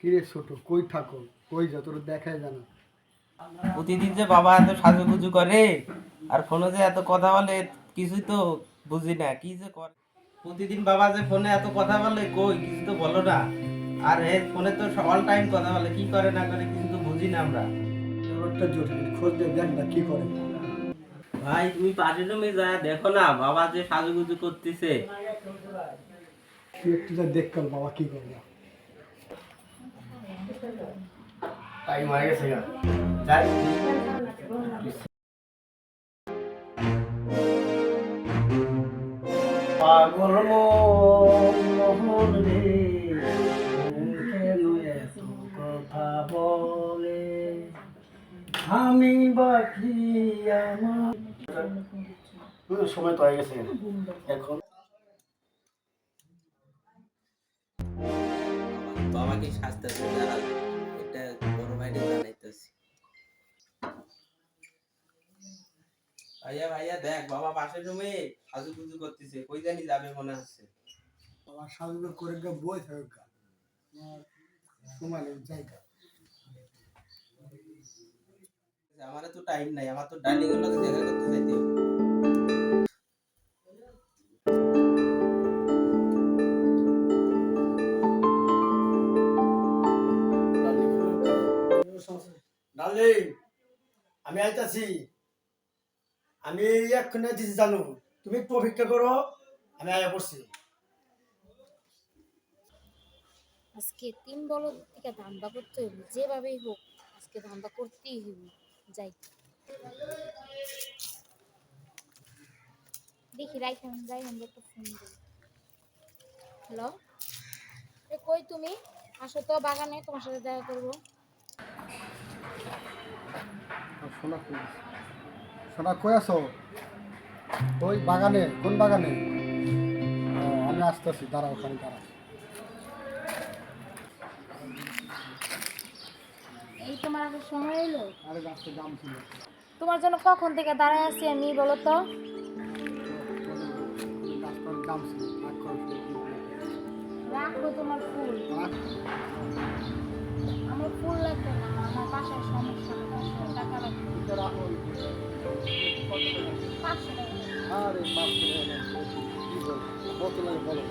কিরে ছোট, কই থাকো? কই যা, তোর দেখাই জানা। প্রতিদিন যে বাবা এত সাজুগুজু করে আর ফোনে যে এত কথা বলে, কিছুই তো বুঝি না কি যে করে। প্রতিদিন বাবা যে ফোনে এত কথা বলে, কই কিছু তো বলো না। আর ফোনে তো অল টাইম কথা বলে, কি করে না করে কিছু তো বুঝি না আমরা। ব্যাপারটা জটিল, খোঁজ দিয়ে দেখ না কি করে। ভাই তুমি পাশের রুমে যা দেখো না, বাবা যে সাজুগুজু করতেছে। তুই একটু যা দেখ কাল বাবা কি করে। টাইম হয়ে গেছে গা যাই পাগল মোহন রে কেন এত কথা বলে আমি বাকি আমার সময় তো হয়ে গেছে এখন বাবাকে সাজতেছে, দাঁড়া এটা বড় ভাইকে জানাইতেছি। ভাইয়া ভাইয়া দেখ, বাবা পাশের রুমে সাজুগুজু করতেছে, কই জানি যাবে মনে হচ্ছে। বাবা সাজুগুজু করে গা বই থাকে গা, সময় নেই জায়গা। আমার তো টাইম নাই, আমার তো ডাইনিং এর লগে দেখা করতে যাইতে হবে। ডার্লিং আমি আইতাছি আমি এক্ষুনি আইতেছি জানো তুমি একটু অপেক্ষা করো আমি আয়া পড়ছি আজকে ৩ বলদ থেকে ধান্দা করতে হইব, যেভাবেই হোক আজকে ধান্দা করতেই হইব। যাই দেখি রাইখান যাই, আমরা একটা ফোন দিই। হ্যালো, কই তুমি? আসো তো বাগানে, তোমার সাথে দেখা করবো। সোনা কই? সোনা কই আছো? ওই বাগানে। কোন বাগানে? আমি আসতেছি, দাঁড়াও, ওখানে দাঁড়াও। এই তোমার আসার সময় এলো? আরে গাছটা জাম ছিল। তোমার জন্য কখন থেকে দাঁড়ায় আছি আমি, বলো তো? গাছটার জাম ছিল, রাখো তোমার ফুল, আমার ফুল লাগবে না, আমার বাসায় সমস্যা, 500 টাকা লাগবে। রাখো। 500 টাকা। আরে 500 টাকা কি বল, কত লাগে বলো?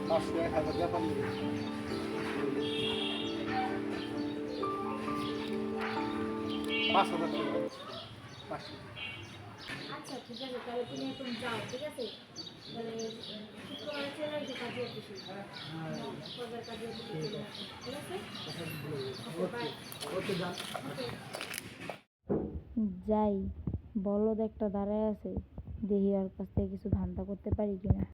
500 1000 ব্যাপার নেই। 500 টাকা 500। আচ্ছা ঠিক আছে, তাহলে তুমি এখন যাও, ঠিক আছে? তাহলে শুক্রবারে চলে আসবে কাজে অফিসে, বাজার কাজে অফিসে চলে আসবে, ঠিক আছে? ওকে, বাই। ওকে যান। যাই, বলদ একটা দাঁড়ায় আছে, দেখি ওর কাছ থেকে কিছু ধান্দা করতে পারি কিনা।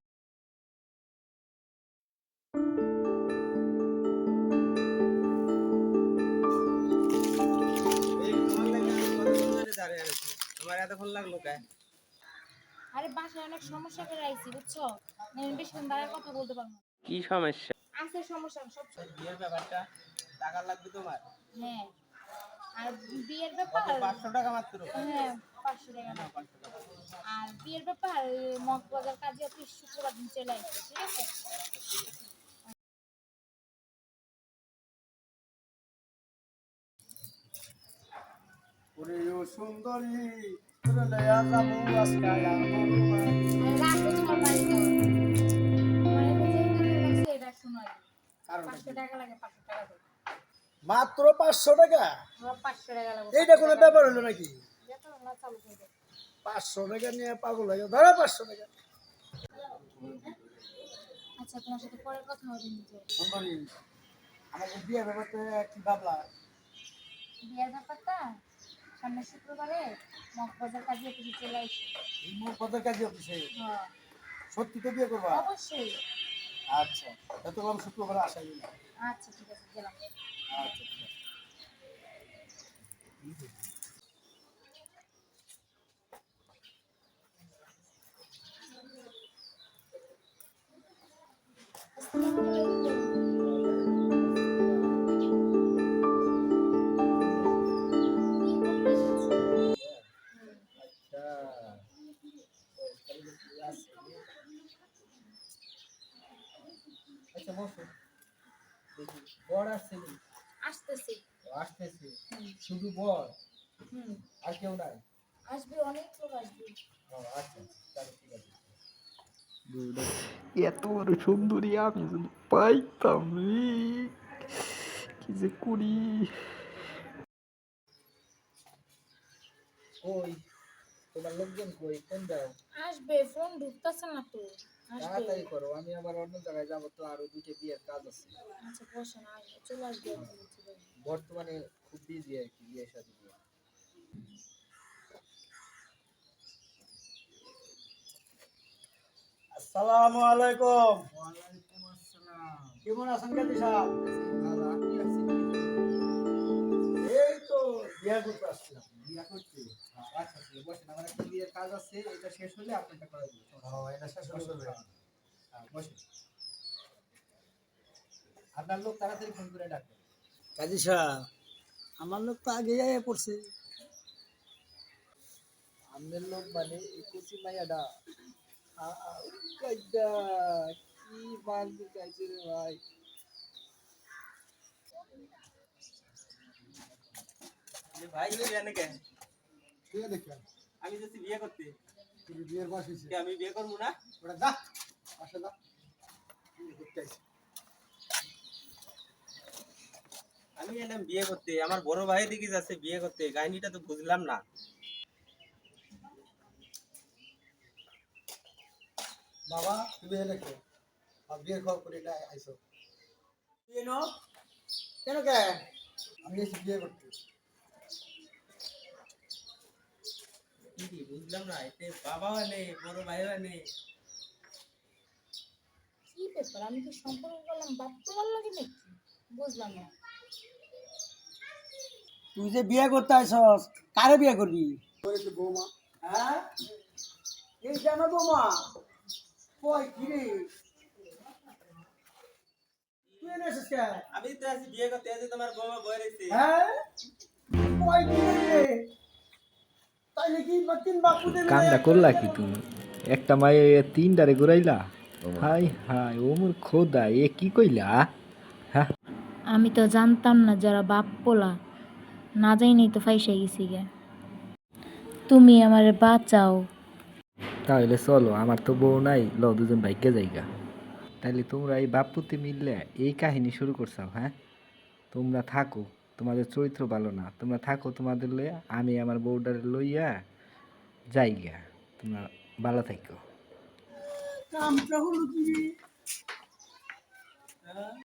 এই তোমার লাগে আমি কতক্ষণ ধরে দাঁড়িয়ে আছি, তোমার এতক্ষণ লাগলো কে? আরে বাসায় অনেক সমস্যা করে আইছি, বুঝছো? আমি বেশিক্ষণ দাঁড়ায় কথা বলতে পারবো না। কি সমস্যা? আছে সমস্যা সব। বিয়ের ব্যাপারটা, টাকা লাগবে তোমার? হ্যাঁ, আর বিয়ের কত? ব্যাপার। 500 টাকা মাত্র? হ্যাঁ, 500 টাকা না, দাও। 500 টাকা। আর বিয়ের ব্যাপার, মগবাজার কাজে অফিস শুক্রবার দিন চলে আসবে, ঠিক আছে? ওরে ও সুন্দরী তোরে লয়া যাবো আজকে আমার বাড়ি আর রাখো তোমার বাড়ি যাও। তোমার এটা যে কাজে লাগছে এটা শোনাই। কারণ 500 টাকা লাগে, 500 টাকা দাও। মাত্র 500 টাকা আমার 500 টাকা লাগবে। এইটা কোনো ব্যাপার হলো নাকি যেটা না চালু করে দাও। 500 টাকা নিয়ে পাগল হয়ে গেল ধরো 500 টাকা আচ্ছা, তোমার সাথে পরে কথা হবে নিজে। সুন্দরী আমাকে বিয়ে ব্যাপারটা কি ভাবলা বিয়ের ব্যাপারটা সামনের শুক্রবারে মগবাজার কাজে অফিসে চলে আসবে। পদের কাজে অফিসে হ্যাঁ, সত্যি তো বিয়ে করবা অবশ্যই। আচ্ছা এত কম শুক্রবার আসাই না আচ্ছা ঠিক আছে, গেলাম। আচ্ছা ঠিক আছে আসসালামু আলাইকুম। আচ্ছা বসো দেখি বড় আসছেনি? আসতেছি। ও আসতেছে। হুম শুধু বর, হুম আর কেউ নাই? আসবে, অনেক লোক আসবে। ও আচ্ছা, তাহলে ঠিক আছে। এত বড় সুন্দরী আমি যদি পাইতাম রে, কি যে করি। কই তোমার লোকজন কই, ফোন দাও। আসবে, ফোন ঢুকতেছে না তো। আসবে। তাড়াতাড়ি করো, আমি আবার অন্য জায়গায় যাবো তো, আরো দুইটা বিয়ের কাজ আছে। আচ্ছা বসেন, আসবে, চলে আসবে একদম, চলে আসবে। বর্তমানে খুব বিজি আর কি, বিয়ে শাদী নিয়ে। আসসালামু আলাইকুম। ওয়ালাইকুম আসসালাম। কেমন আছেন কাজী সাহেব? ভালো, আপনি আসছেন কি? এই তো বিয়ে করতে আসছিলাম। বিয়া করতে? আচ্ছা ঠিক আছে, বসেন, আমার একটা বিয়ের কাজ আছে, এটা শেষ হলে আপনারটা করে দেবো। এটা শেষ হয়ে যাবে। বসেন, আপনার লোক তাড়াতাড়ি ফোন করে ডাকবেন। কাজী সাহেব, আমার লোক তো আগে পড়ছে। আপনার লোক মানে এই কুচি মাইয়াটা, কাইদা কি মারবে চাইছে রে ভাই। ভাই বিয়ে নাকি? বিয়ে দেখে আমি যাচ্ছি বিয়ে করতে। তুই বিয়ের বয়স হয়েছে কে আমি বিয়ে করবো না? ওটা যা আসে যা বিয়ে করতে আইছে। আমি এলাম বিয়ে করতে, আমার বড় ভাই দিকে যাচ্ছে বিয়ে করতে, কাহিনীটা তো বুঝলাম না। বাবা তুমি এলে কে আর বিয়ের খবর করে এটা আইসো। কেন? কেন কে? আমি এসে বিয়ে করতে। কি বুঝলাম না, এতে বাবাও নেই, বড় ভাইও নেই। কি ব্যাপার, আমি তো সম্পর্ক করলাম বাপ তোমার লাগে নাকি? বুঝলাম না। তুই যে বিয়ে করতে আইছস, কারে বিয়ে করবি? করেছে বৌমা। হ্যাঁ? এই জানো বৌমা? কই কি রে? তুই এনে এসেছিস কে? আমি তো আছি বিয়ে করতে, আছি তোমার বউ বয়ে রয়েছে। হ্যাঁ? কই কি রে? তাইলে কি তিন বাপু দেবে? কামটা করলা কি তুমি? একটা মায়ে তিনটারে ঘুরাইলা। হাই হাই ও মোর খোদা, এ কি কইলা? হ্যাঁ, আমি তো জানতাম না যারা বাপ পোলা, না যাইনি তো ফাইসা গেছি গে। তুমি আমারে বাঁচাও। তাহলে চলো, আমার তো বউ নাই, ল দুজন বাইকে যাইগা। তাইলে তোমরা এই বাপুতে মিললে এই কাহিনী শুরু করছাও? হ্যাঁ, তোমরা থাকো, তোমাদের চরিত্র ভালো না, তোমরা থাকো তোমাদের লইয়া, আমি আমার বউটারে লইয়া যাইগা। তোমরা ভালো থাকো। কামটা হলো কি রে?